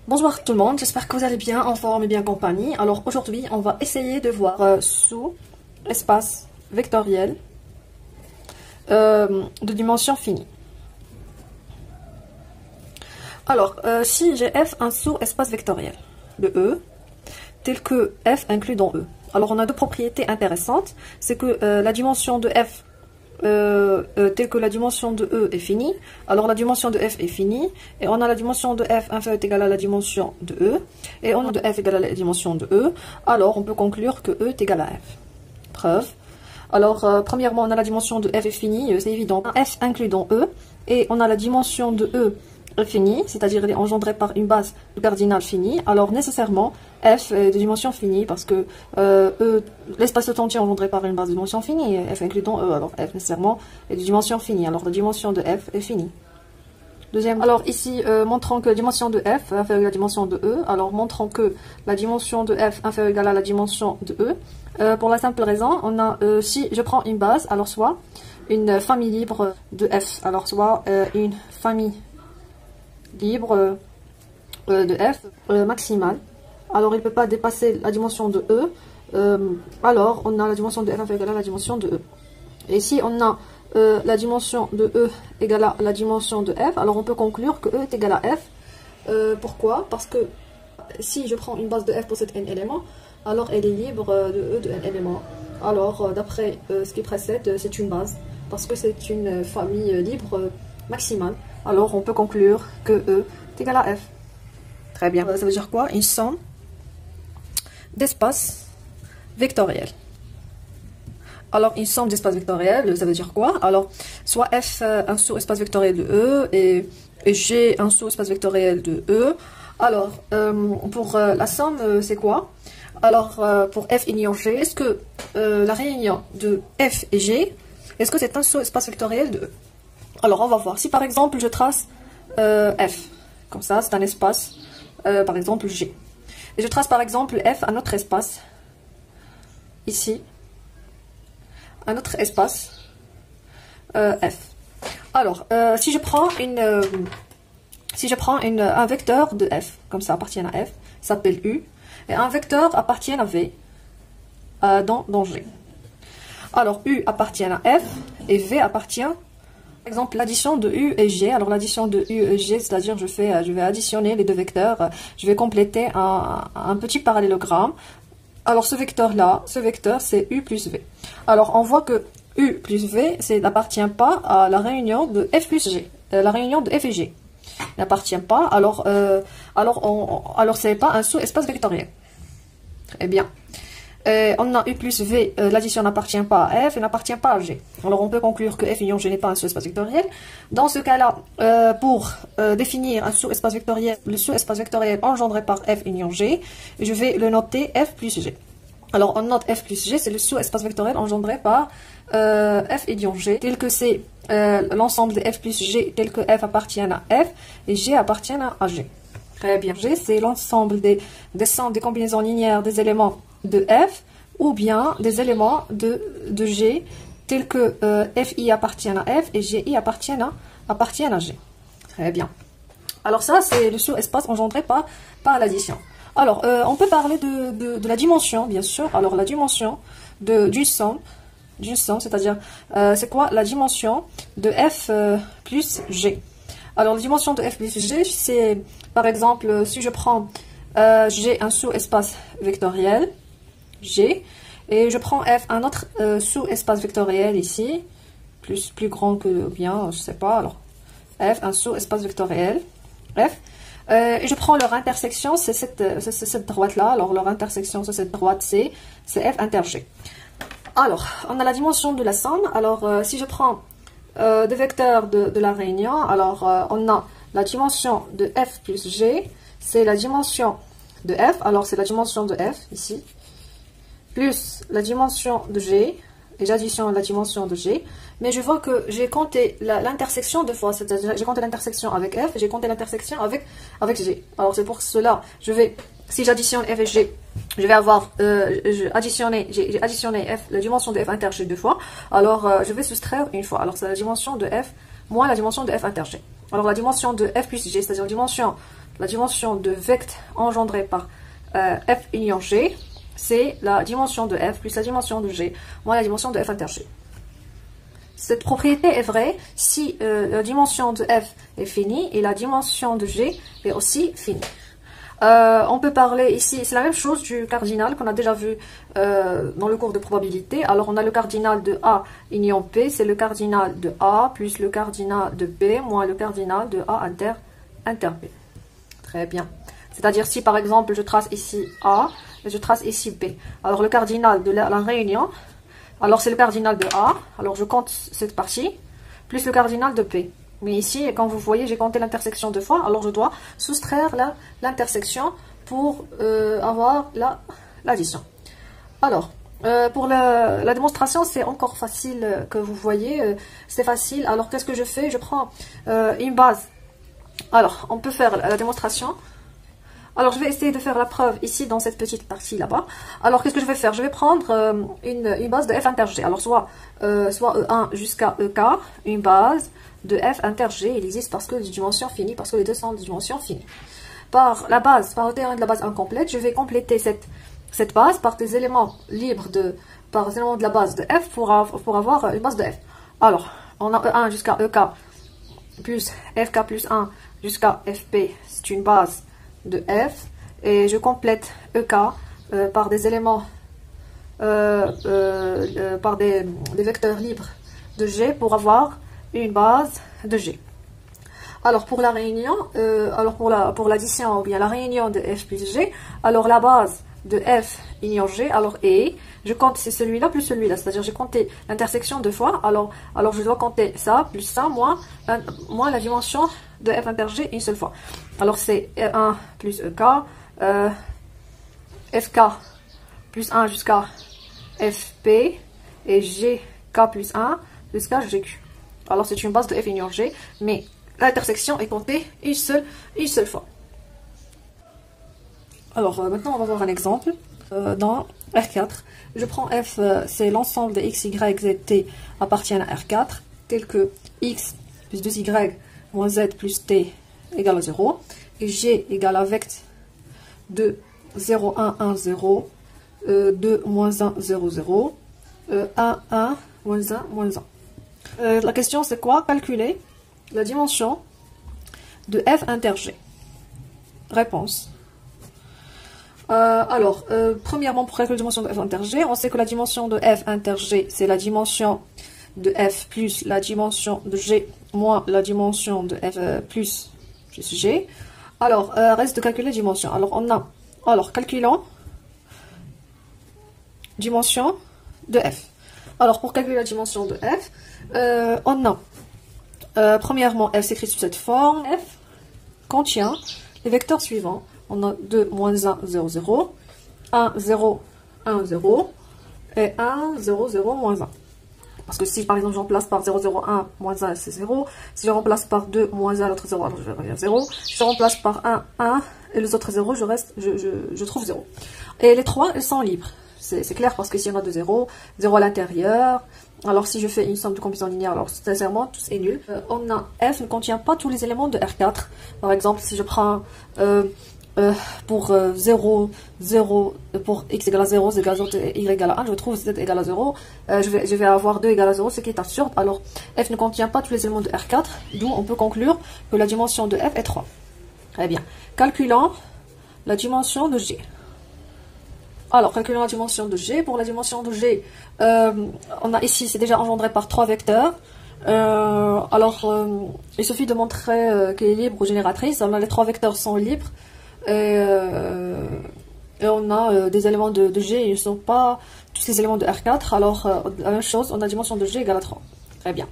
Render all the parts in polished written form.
Bonjour tout le monde, j'espère que vous allez bien, en forme et bien compagnie. Alors aujourd'hui, on va essayer de voir sous espace vectoriel de dimension finie. Alors, si j'ai F un sous-espace vectoriel de E, tel que F inclus dans E. Alors on a deux propriétés intéressantes, c'est que la dimension de F telle que la dimension de E est finie, alors la dimension de F est finie, et on a la dimension de F inférieure est égale à la dimension de E, et on a de F égale à la dimension de E, alors on peut conclure que E est égal à F. Preuve. Alors, premièrement, on a la dimension de F est finie, c'est évident, F inclus dans E, et on a la dimension de E est finie, c'est-à-dire elle est engendrée par une base cardinale finie, alors nécessairement F est de dimension finie parce que l'espace tout entier engendré par une base de dimension finie, et F inclus dans E, alors F nécessairement est de dimension finie, alors la dimension de F est finie. Deuxième, alors ici, montrant que la dimension de F inférieure à la dimension de E, alors montrant que la dimension de F inférieure égale à la dimension de E, pour la simple raison, on a, si je prends une base, alors soit une famille libre de F, alors soit une famille libre de F maximale, alors il ne peut pas dépasser la dimension de E, alors on a la dimension de F inférieure à la dimension de E. Et si on a la dimension de E égale à la dimension de F, alors on peut conclure que E est égal à F. Pourquoi? Parce que si je prends une base de F pour cet n éléments, alors elle est libre de E de n éléments. Alors d'après ce qui précède, c'est une base, parce que c'est une famille libre maximale. Alors on peut conclure que E est égal à F. Très bien. Ça veut dire quoi? Une somme d'espaces vectoriels. Alors, une somme d'espaces vectoriels, ça veut dire quoi? Alors, soit F un sous-espace vectoriel de E et G un sous-espace vectoriel de E. Alors, pour la somme, c'est quoi? Alors, pour F union G, est-ce que la réunion de F et G, est-ce que c'est un sous-espace vectoriel de E? Alors, on va voir. Si par exemple, je trace F, comme ça, c'est un espace, par exemple G. Et je trace par exemple F un autre espace, ici, un autre espace F. Alors, si je prends un vecteur de F, comme ça appartient à F, s'appelle U, et un vecteur appartient à V dans G. Alors, U appartient à F et V appartient, par exemple, l'addition de U et G. Alors, l'addition de U et G, c'est-à-dire je vais additionner les deux vecteurs, je vais compléter un petit parallélogramme. Alors, ce vecteur-là, c'est U plus V. Alors, on voit que U plus V, n'appartient pas à la réunion de F plus G. La réunion de F et G n'appartient pas. Alors c'est pas un sous-espace vectoriel. Très bien. On a U plus V, l'addition n'appartient pas à F et n'appartient pas à G. Alors, on peut conclure que F union G n'est pas un sous-espace vectoriel. Dans ce cas-là, pour définir un sous-espace vectoriel, le sous-espace vectoriel engendré par F union G, je vais le noter F plus G. Alors, on note F plus G, c'est le sous-espace vectoriel engendré par F union G, tel que c'est l'ensemble de F plus G, tel que F appartient à F et G appartient à G. Très bien. G, c'est l'ensemble des combinaisons linéaires des éléments de F ou bien des éléments de G, tels que FI appartient à F et GI appartient à G. Très bien. Alors ça, c'est le sous-espace engendré par l'addition. Alors, on peut parler de la dimension, bien sûr. Alors, la dimension d'une somme, c'est-à-dire, c'est quoi la dimension de F plus G? Alors, la dimension de F plus G, c'est, par exemple, si je prends G un sous-espace vectoriel, G, et je prends F un autre sous-espace vectoriel ici, plus grand que bien, je sais pas, alors, F un sous-espace vectoriel, F, et je prends leur intersection, c'est cette droite-là. Alors, leur intersection, c'est cette droite C, c'est F inter G. Alors, on a la dimension de la somme. Alors, si je prends des vecteurs de la réunion, alors, on a la dimension de F plus G, c'est la dimension de F. Alors, c'est la dimension de F, ici, plus la dimension de G, et j'additionne la dimension de G, mais je vois que j'ai compté l'intersection deux fois, c'est-à-dire j'ai compté l'intersection avec F, et j'ai compté l'intersection avec G. Alors c'est pour cela, si j'additionne F et G, je vais avoir, j'ai additionné F, la dimension de F inter G deux fois, alors je vais soustraire une fois, alors c'est la dimension de F moins la dimension de F inter G. Alors la dimension de F plus G, c'est-à-dire la dimension de vecteur engendré par f union g, c'est la dimension de f plus la dimension de g moins la dimension de f inter g. Cette propriété est vraie si la dimension de f est finie et la dimension de g est aussi finie. On peut parler ici, c'est la même chose du cardinal qu'on a déjà vu dans le cours de probabilité. Alors on a le cardinal de A union P, c'est le cardinal de A plus le cardinal de B moins le cardinal de A inter B. Très bien. C'est-à-dire si par exemple je trace ici A et je trace ici B. Alors le cardinal de la réunion, alors c'est le cardinal de A, alors je compte cette partie, plus le cardinal de B. Mais ici, quand vous voyez, j'ai compté l'intersection deux fois, alors je dois soustraire l'intersection pour avoir l'addition. Alors, pour la démonstration, c'est encore facile que vous voyez, c'est facile. Alors, qu'est-ce que je fais? Je prends une base. Alors, on peut faire la démonstration. Alors, je vais essayer de faire la preuve ici, dans cette petite partie là-bas. Alors, qu'est-ce que je vais faire? Je vais prendre une base de f inter g. Alors, soit E1 jusqu'à EK, une base de f inter g. Il existe parce que les dimensions finies, parce que les deux sont des dimensions finies. Par le théorème de la base incomplète, je vais compléter cette base par des éléments libres par des éléments de la base de f pour avoir une base de f. Alors, on a E1 jusqu'à EK plus fk plus 1 jusqu'à fp, c'est une base de f, et je complète EK par des éléments, par des vecteurs libres de G pour avoir une base de G. Alors pour la réunion, alors pour l'addition ou bien la réunion de f plus G, alors la base de f union G, alors et je compte c'est celui-là plus celui-là, c'est-à-dire j'ai compté l'intersection deux fois, alors je dois compter ça plus ça moins la dimension de f inter G une seule fois. Alors c'est E1 plus EK, FK plus 1 jusqu'à FP et GK plus 1 jusqu'à GQ. Alors c'est une base de f union G, mais l'intersection est comptée une seule fois. Alors maintenant on va voir un exemple. Dans R4, je prends f, c'est l'ensemble des x, y, z, t appartiennent à R4, tel que x plus 2y moins z plus t égale à 0, et g égale avec 2, 0, 1, 1, 0, 2, moins 1, 0, 0, 1, 1, moins 1, moins 1. La question c'est quoi? Calculer la dimension de f inter g. Réponse. Premièrement, pour calculer la dimension de f inter g, on sait que la dimension de f inter g, c'est la dimension de f plus la dimension de g moins la dimension de f plus g. Alors, reste de calculer la dimension. Alors, calculons dimension de f. Alors, pour calculer la dimension de f, premièrement, f s'écrit sous cette forme. F contient les vecteurs suivants. On a 2, moins 1, 0, 0, 1, 0, 1, 0, et 1, 0, 0, moins 1. Parce que si par exemple je remplace par 0, 0, 1, moins 1, c'est 0. Si je remplace par 2, moins 1, l'autre 0, alors je reviens 0. Si je remplace par 1, 1, et les autres 0, je trouve 0. Et les 3, elles sont libres. C'est clair parce que si on a 2 0, 0 à l'intérieur. Alors si je fais une somme de combinaison linéaire, alors sincèrement, tout est nul. F ne contient pas tous les éléments de R4. Par exemple, si je prends... pour 0, 0, pour x égale à 0, z égale à 0, y égale à 1, je trouve z égale à 0, je vais avoir 2 égale à 0, ce qui est absurde. Alors, f ne contient pas tous les éléments de R4, d'où on peut conclure que la dimension de f est 3. Très bien. Calculons la dimension de G. Alors, calculons la dimension de G. Pour la dimension de G, on a ici, c'est déjà engendré par 3 vecteurs. Il suffit de montrer qu'elle est libre ou génératrice. Alors, les 3 vecteurs sont libres. Et on a des éléments de G, ils ne sont pas tous les éléments de R4. Alors, la même chose, on a la dimension de G égale à 3. Très bien.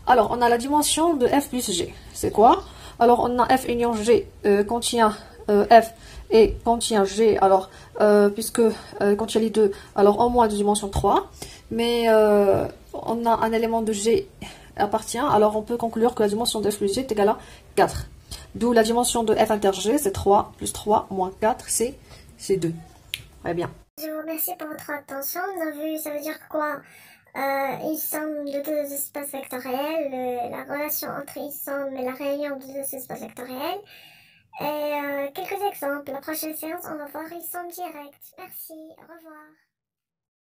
Alors, on a la dimension de F plus G. C'est quoi? Alors, on a F union G contient F et contient G. Alors, puisque contient les deux, alors en moins de dimension 3. Mais on a un élément de G appartient. Alors, on peut conclure que la dimension de F plus G est égale à 4. D'où la dimension de f inter g, c'est 3 plus 3 moins 4, c'est 2. Très bien. Je vous remercie pour votre attention. Nous avons vu, ça veut dire quoi? Une somme de deux espaces vectoriels, la relation entre une somme et la réunion de deux espaces vectoriels. Et exemple. La prochaine séance, on va voir ils sont directs. Merci, au revoir.